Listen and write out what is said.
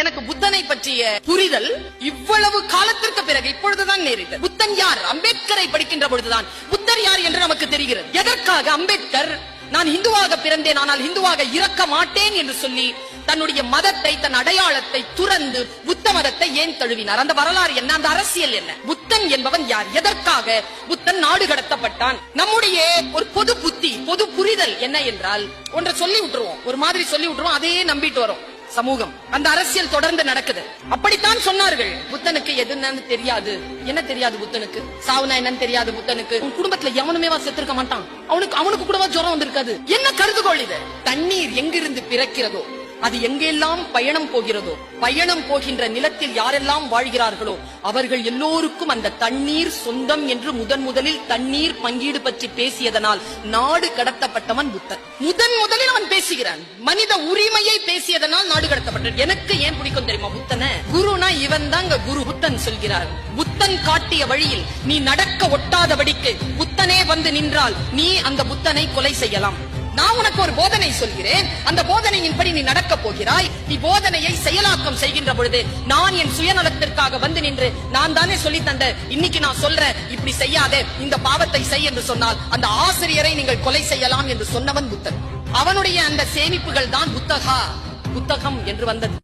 எனக்கு புத்தனை பற்றிய புரிதல் இவ்வளவு காலத்திற்கு பிறகு இப்பொழுதுதான் நேரிட்டது. புத்தன் யார்? அம்பேத்கரை படிக்கின்ற பொழுதுதான் புத்தர் யார் என்று நமக்கு தெரிகிறது. எதற்காக அம்பேத்கர் நான் இந்துவாக பிறந்தேன் ஆனால் இந்துவாக இறக்க மாட்டேன் என்று சொல்லி தன்னுடைய மதத்தை, தன் அடையாளத்தை துறந்து புத்த மதத்தை ஏன் தழுவினார்? அந்த வரலாறு என்ன? அந்த அரசியல் என்ன? புத்தன் என்பவன் யார்? எதற்காக புத்தன் நாடு கடத்தப்பட்டான்? நம்முடைய ஒரு பொது புத்தி, பொது புரிதல் என்ன என்றால், ஒன்றை சொல்லி விட்டுருவோம், ஒரு மாதிரி சொல்லி விட்டுருவோம், அதையே நம்பிட்டு வரும் சமூகம். அந்த அரசியல் தொடர்ந்து நடக்குது. அப்படித்தான் சொன்னார்கள். புத்தனுக்கு எதுன்னு தெரியாது. என்ன தெரியாது புத்தனுக்கு? சாவுனா என்னன்னு தெரியாது புத்தனுக்கு. உன் குடும்பத்துல எவனுமே செத்துருக்க மாட்டான். அவனுக்கு கூட ஜுரம் வந்திருக்காது. என்ன கருதுகோள் இது? தண்ணீர் எங்கிருந்து பிறக்கிறதோ அது எங்கெல்லாம் பயணம் போகிறதோ, பயணம் போகின்ற நிலத்தில் யாரெல்லாம் வாழ்கிறார்களோ அவர்கள் எல்லோருக்கும் அந்த தண்ணீர் சொந்தம் என்று முதலில் தண்ணீர் பங்கீடு பற்றி பேசியதனால் நாடு கடத்தப்பட்டவன் புத்தன். முதலில் அவன் பேசுகிறான். மனித உரிமையை பேசியதனால் நாடு கடத்தப்பட்டான். எனக்கு ஏன் பிடிக்கும் தெரியுமா புத்தனை? குருனா இவன் தாங்க குரு. புத்தன் சொல்கிறார், புத்தன் காட்டிய வழியில் நீ நடக்க ஒட்டாதபடிக்கு புத்தனே வந்து நின்றால் நீ அந்த புத்தனை கொலை செய்யலாம். நான் உனக்கு ஒரு போதனை சொல்கிறேன், அந்த போதனையின்படி நீ நடக்க போகிறாய். நீ போதனையை செயலாக்கம் செய்கின்ற பொழுது நான் என் சுயநலத்திற்காக வந்து நின்று நான் தானே சொல்லி தந்த, இன்னைக்கு நான் சொல்றேன் இப்படி செய்யாதே, இந்த பாவத்தை செய் என்று சொன்னால் அந்த ஆசிரியரை நீங்கள் கொலை செய்யலாம் என்று சொன்னவன் புத்தன். அவனுடைய அந்த சேமிப்புகள் தான் புத்தகம் என்று வந்தது.